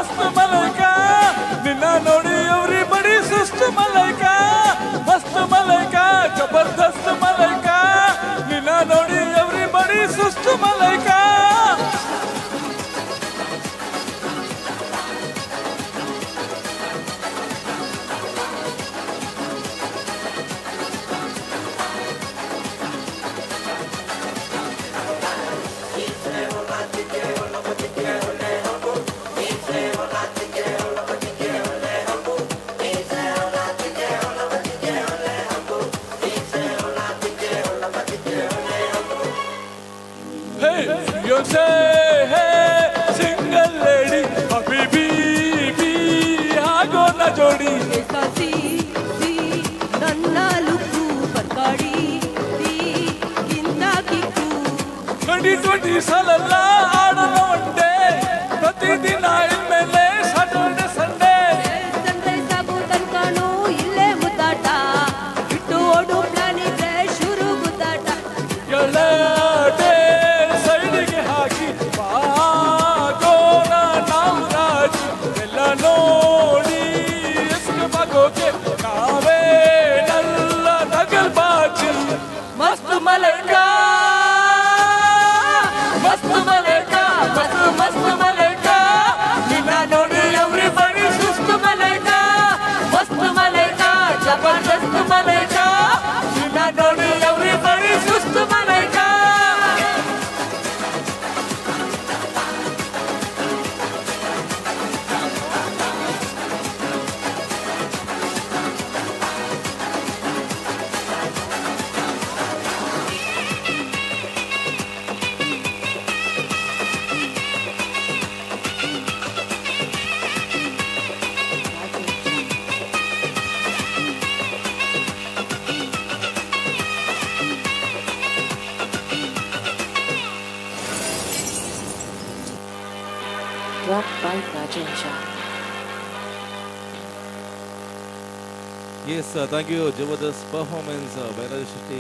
ಮಸ್ತ್ ಮಲೈಕಾ ನಿನ್ನ ನೋಡಿ ಎವ್ರಿಬಡಿ ಸುಸ್ತು ಮಲೈಕಾ ಮಸ್ತ್ ಮಲೈಕಾ ಜಬರ್ದಸ್ತ್ ಮಲೈಕಾ ನಿನ್ನ ನೋಡಿ ಎವ್ರಿಬಡಿ ಸುಸ್ತು Malaika Say hey single lady habibi bi hago na jodi ऐसा सी नन्ना लुक्कू परकाड़ी दी किंदा किक्कू 2020 ಸಾಲಲ್ಲ ಆಡೋಣ ಒಂದೇ ಪ್ರತಿದಿನ ಇನ್ಮೇಲೆ ಸಾಟರ್ಡೆ ಸಂಡೇ ಸಂಡೇ ಸಾಗು ತನ್ಕಾನು ಇಲ್ಲೇ ಮುದ್ದಾಟ ಬಿಟ್ಟು ಓಡು ಪ್ಲಾನ್ ಇದ್ರೆ ಶುರು ಗುದ್ದಾಟ ಎಲ್ಲಾಟೆ ಸೈಡಿಗೆ ಹಾಕಿ ಬಾಗೋಣ ನಾವು ರಾಜಿ ಎಲ್ಲ ನೋಡಿ ಎಸ್ಕೆ ಬಾಗೋಕೆ ನಾವೇ ನಲ್ಲ ನಗಲ್ ಬಾಜಿ ಮಸ್ತ್ ಮಲೈಕಾ ಮಸ್ತ್ ಮಲೈಕಾ ಮಸ್ತ್ ಮಸ್ತ್ ಮಲೈಕಾ ನಿನ್ನ ನೋಡಿ ಎವ್ರಿಬಡಿ ಸುಸ್ತು ಮಲೈಕಾ ಮಸ್ತ್ ಮಲೈಕಾ ಜಬರ್ದಸ್ತ್ ಮಲೈಕಾ ನಿನ್ನ ನೋಡಿ ಎವ್ರಿಬಡಿ ಸುಸ್ತು Malaika Rock by Rajan Shah. Yes, thank you. Jabardast performance by Rajesh Shetty.